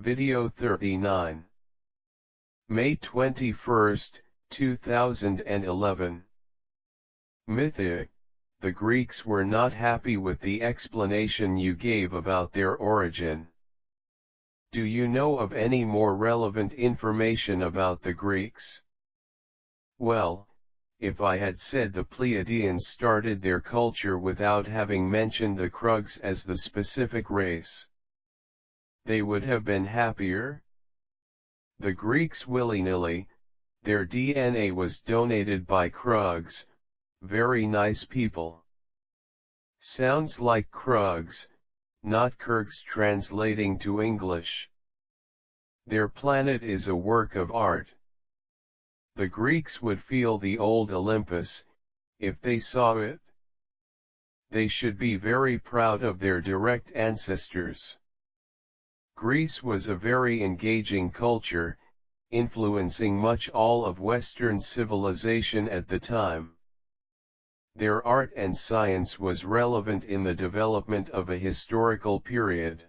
Video 39. May 21, 2011. Mythi. The Greeks were not happy with the explanation you gave about their origin. Do you know of any more relevant information about the Greeks? Well, if I had said the Pleiadians started their culture without having mentioned the Krugs as the specific race, they would have been happier? The Greeks willy-nilly, their DNA was donated by Krugs, very nice people. Sounds like Krugs, not Kurgs translating to English. Their planet is a work of art. The Greeks would feel the old Olympus, if they saw it. They should be very proud of their direct ancestors. Greece was a very engaging culture, influencing much all of Western civilization at the time. Their art and science was relevant in the development of a historical period.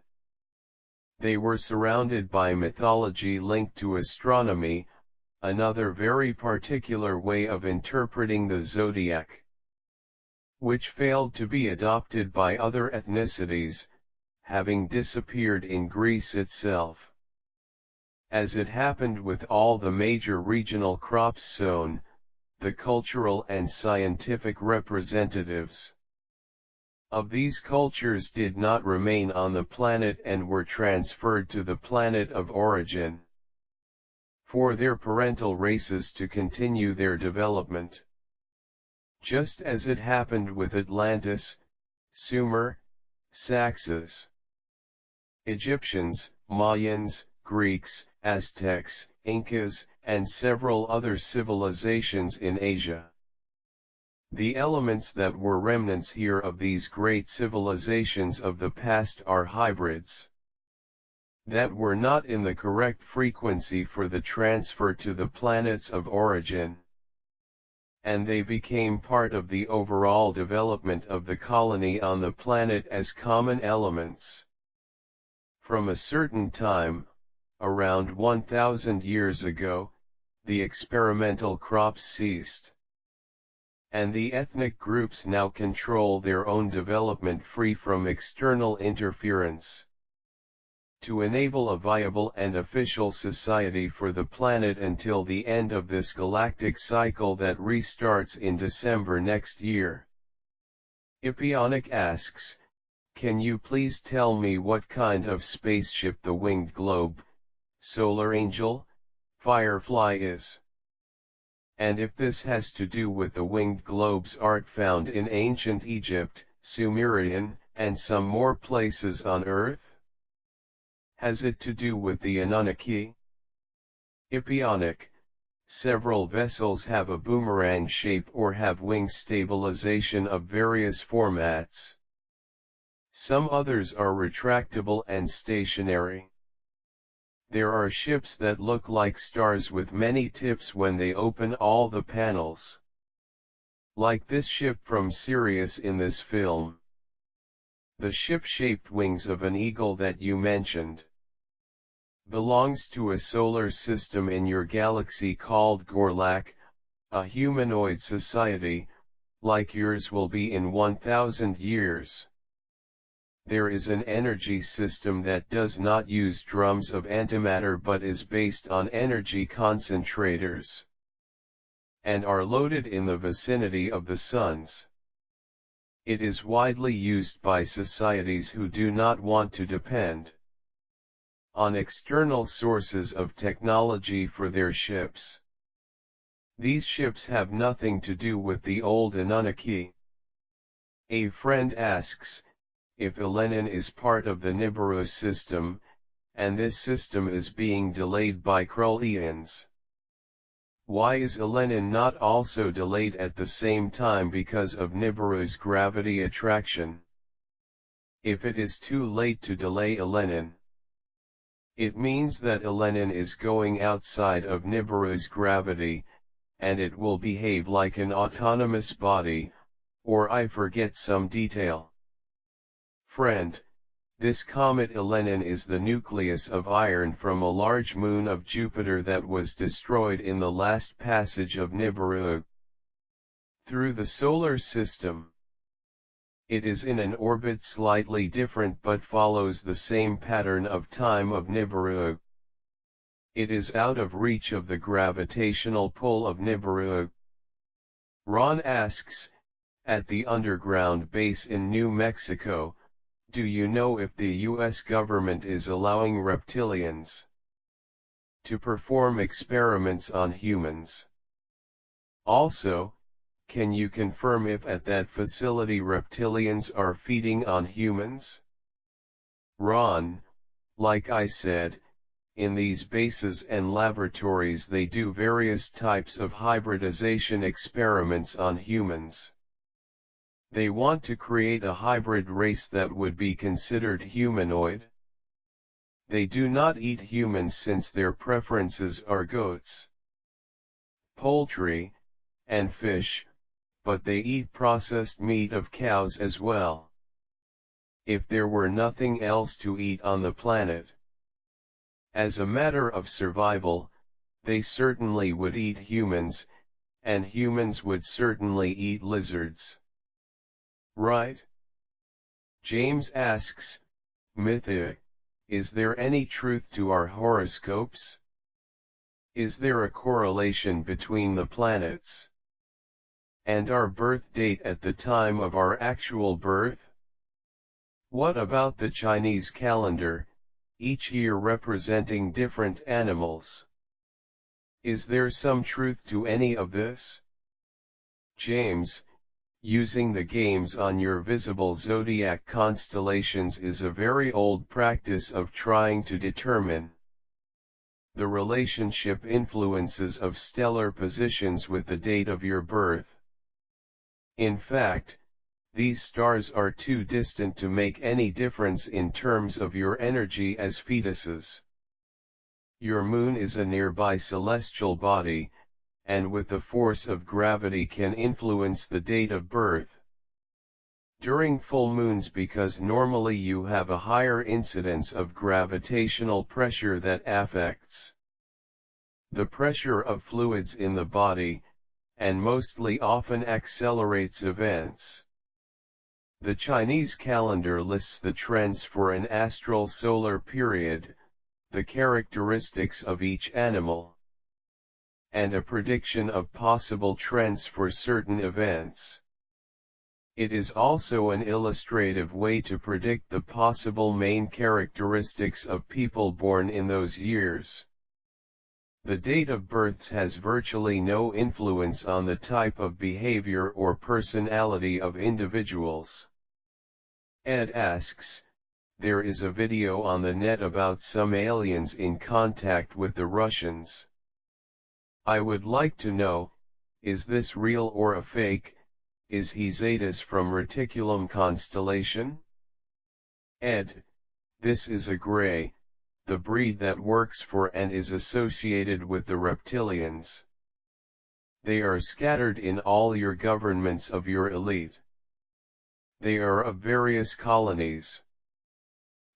They were surrounded by mythology linked to astronomy, another very particular way of interpreting the zodiac, which failed to be adopted by other ethnicities, having disappeared in Greece itself. As it happened with all the major regional crops sown, the cultural and scientific representatives of these cultures did not remain on the planet and were transferred to the planet of origin, for their parental races to continue their development. Just as it happened with Atlantis, Sumer, Saxons, Egyptians, Mayans, Greeks, Aztecs, Incas, and several other civilizations in Asia. The elements that were remnants here of these great civilizations of the past are hybrids that were not in the correct frequency for the transfer to the planets of origin, and they became part of the overall development of the colony on the planet as common elements. From a certain time, around 1,000 years ago, the experimental crops ceased, and the ethnic groups now control their own development free from external interference. To enable a viable and official society for the planet until the end of this galactic cycle that restarts in December next year. Ipionic asks, can you please tell me what kind of spaceship the winged globe, solar angel, firefly is? And if this has to do with the winged globe's art found in ancient Egypt, Sumerian, and some more places on Earth? Has it to do with the Anunnaki? Ipionic, several vessels have a boomerang shape or have wing stabilization of various formats. Some others are retractable and stationary. There are ships that look like stars with many tips when they open all the panels, like this ship from Sirius in this film. The ship-shaped wings of an eagle that you mentioned belongs to a solar system in your galaxy called Gorlak, a humanoid society, like yours will be in 1,000 years. There is an energy system that does not use drums of antimatter but is based on energy concentrators, and are loaded in the vicinity of the suns. It is widely used by societies who do not want to depend on external sources of technology for their ships. These ships have nothing to do with the old Anunnaki. A friend asks, if Elenin is part of the Nibiru system, and this system is being delayed by Krullians, why is Elenin not also delayed at the same time because of Nibiru's gravity attraction? If it is too late to delay Elenin, it means that Elenin is going outside of Nibiru's gravity, and it will behave like an autonomous body, or I forget some detail. Friend, This comet Elenin is the nucleus of iron from a large moon of Jupiter that was destroyed in the last passage of Nibiru through the solar system. It is in an orbit slightly different but follows the same pattern of time of Nibiru. It is out of reach of the gravitational pull of Nibiru. Ron asks, at the underground base in New Mexico, do you know if the U.S. government is allowing reptilians to perform experiments on humans? Also, can you confirm if at that facility reptilians are feeding on humans? Ron, like I said, in these bases and laboratories they do various types of hybridization experiments on humans. They want to create a hybrid race that would be considered humanoid. They do not eat humans since their preferences are goats, poultry, and fish, but they eat processed meat of cows as well. If there were nothing else to eat on the planet, as a matter of survival, they certainly would eat humans, and humans would certainly eat lizards. Right? James asks, Mythi, is there any truth to our horoscopes? Is there a correlation between the planets and our birth date at the time of our actual birth? What about the Chinese calendar, each year representing different animals? Is there some truth to any of this? James, using the games on your visible zodiac constellations is a very old practice of trying to determine the relationship influences of stellar positions with the date of your birth. In fact, these stars are too distant to make any difference in terms of your energy as fetuses. Your moon is a nearby celestial body, and with the force of gravity can influence the date of birth during full moons because normally you have a higher incidence of gravitational pressure that affects the pressure of fluids in the body, and mostly often accelerates events. The Chinese calendar lists the trends for an astral solar period, the characteristics of each animal, and a prediction of possible trends for certain events. It is also an illustrative way to predict the possible main characteristics of people born in those years. The date of births has virtually no influence on the type of behavior or personality of individuals. Ed asks, there is a video on the net about some aliens in contact with the Russians. I would like to know, is this real or a fake? Is he Zetas from Reticulum constellation? Ed, this is a gray, the breed that works for and is associated with the reptilians. They are scattered in all your governments of your elite. They are of various colonies.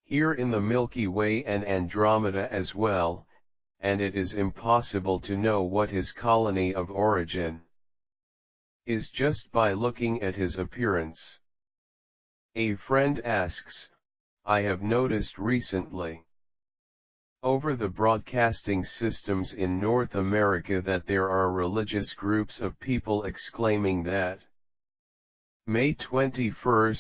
Here in the Milky Way and Andromeda as well, and it is impossible to know what his colony of origin is just by looking at his appearance. A friend asks, I have noticed recently over the broadcasting systems in North America that there are religious groups of people exclaiming that May 21,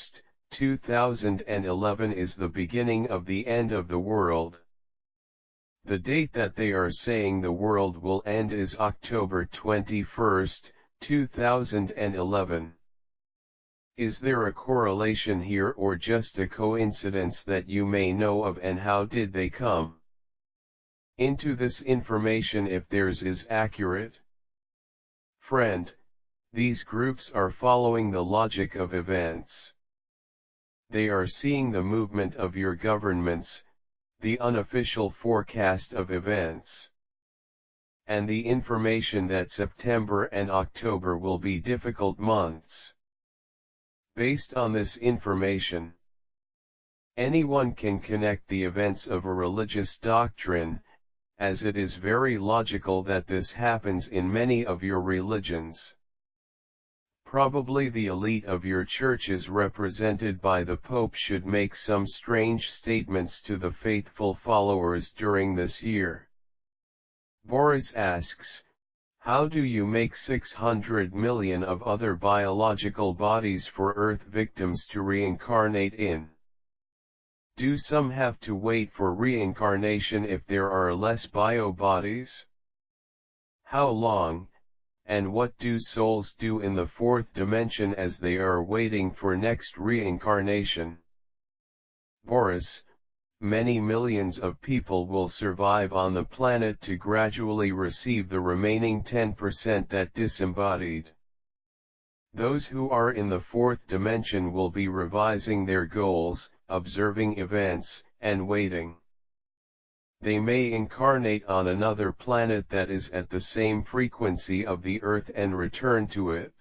2011 is the beginning of the end of the world. The date that they are saying the world will end is October 21, 2011. Is there a correlation here or just a coincidence that you may know of, and how did they come into this information if theirs is accurate? Friend, these groups are following the logic of events. They are seeing the movement of your governments, the unofficial forecast of events, and the information that September and October will be difficult months. Based on this information, Anyone can connect the events of a religious doctrine, as it is very logical that this happens in many of your religions. Probably the elite of your churches represented by the Pope should make some strange statements to the faithful followers during this year. Boris asks, how do you make 600 million of other biological bodies for Earth victims to reincarnate in? Do some have to wait for reincarnation if there are less bio-bodies? How long, and what do souls do in the fourth dimension as they are waiting for next reincarnation? Boris, many millions of people will survive on the planet to gradually receive the remaining 10% that disembodied. Those who are in the fourth dimension will be revising their goals, observing events, and waiting. They may incarnate on another planet that is at the same frequency of the Earth and return to it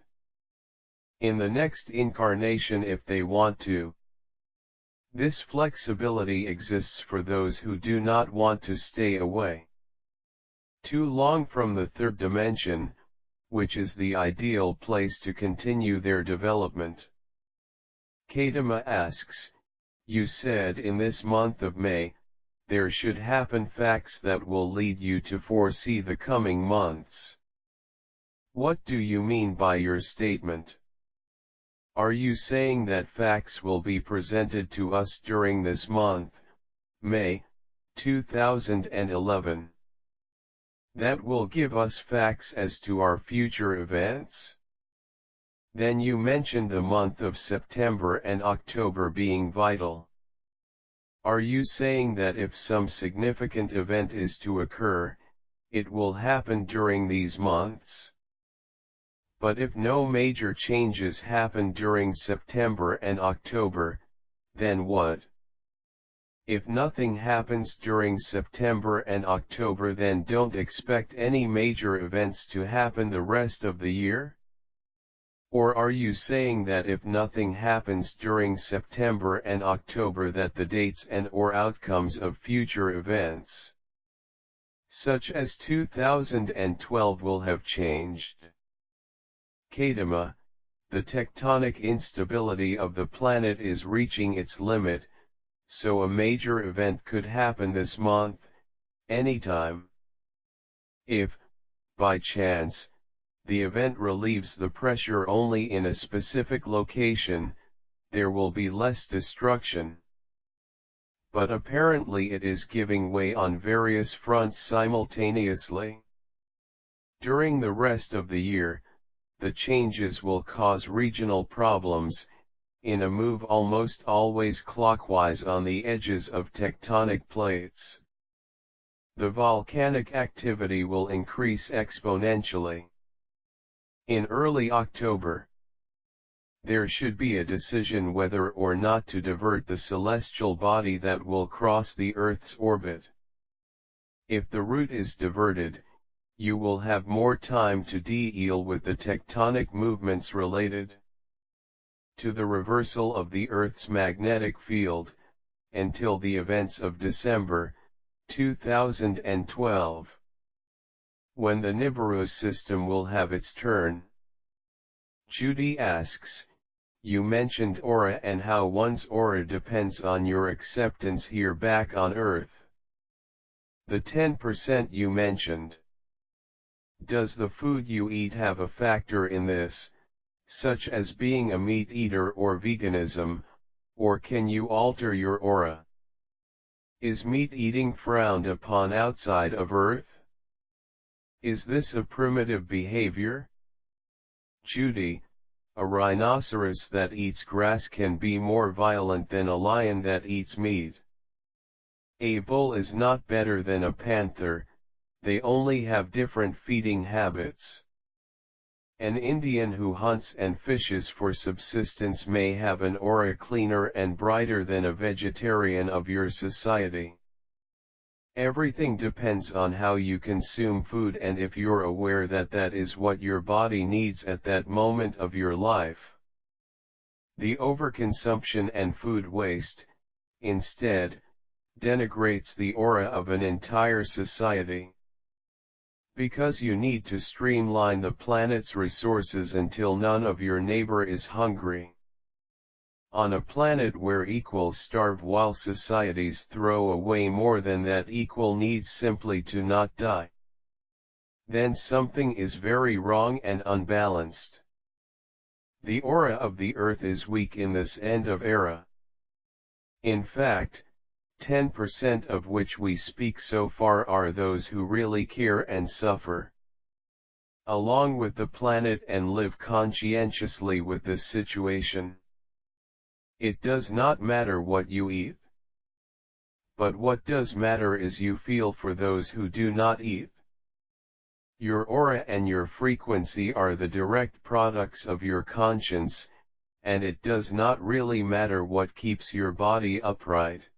in the next incarnation if they want to. This flexibility exists for those who do not want to stay away too long from the third dimension, which is the ideal place to continue their development. Kadima asks, you said in this month of May, there should happen facts that will lead you to foresee the coming months. What do you mean by your statement? Are you saying that facts will be presented to us during this month, May, 2011? That will give us facts as to our future events? Then you mentioned the month of September and October being vital. Are you saying that if some significant event is to occur, it will happen during these months? But if no major changes happen during September and October, then what? If nothing happens during September and October, then don't expect any major events to happen the rest of the year? Or are you saying that if nothing happens during September and October that the dates and/or outcomes of future events, such as 2012, will have changed? Kadima, the tectonic instability of the planet is reaching its limit, so a major event could happen this month, anytime. If, by chance, the event relieves the pressure only in a specific location, there will be less destruction. But apparently it is giving way on various fronts simultaneously. During the rest of the year, the changes will cause regional problems, in a move almost always clockwise on the edges of tectonic plates. The volcanic activity will increase exponentially. In early October, there should be a decision whether or not to divert the celestial body that will cross the Earth's orbit. If the route is diverted, you will have more time to deal with the tectonic movements related to the reversal of the Earth's magnetic field, until the events of December, 2012. When the Nibiru system will have its turn. Judy asks, you mentioned aura and how one's aura depends on your acceptance here back on Earth. The 10% you mentioned. Does the food you eat have a factor in this, such as being a meat eater or veganism, or can you alter your aura? Is meat eating frowned upon outside of Earth? Is this a primitive behavior? Judy, a rhinoceros that eats grass can be more violent than a lion that eats meat. A bull is not better than a panther, they only have different feeding habits. An Indian who hunts and fishes for subsistence may have an aura cleaner and brighter than a vegetarian of your society. Everything depends on how you consume food and if you're aware that that is what your body needs at that moment of your life. The overconsumption and food waste, instead, denigrates the aura of an entire society. Because you need to streamline the planet's resources until none of your neighbor is hungry. On a planet where equals starve while societies throw away more than that equal needs simply to not die, then something is very wrong and unbalanced. The aura of the Earth is weak in this end of era. In fact, 10% of which we speak so far are those who really care and suffer along with the planet and live conscientiously with this situation. It does not matter what you eat. But what does matter is you feel for those who do not eat. Your aura and your frequency are the direct products of your conscience, and it does not really matter what keeps your body upright.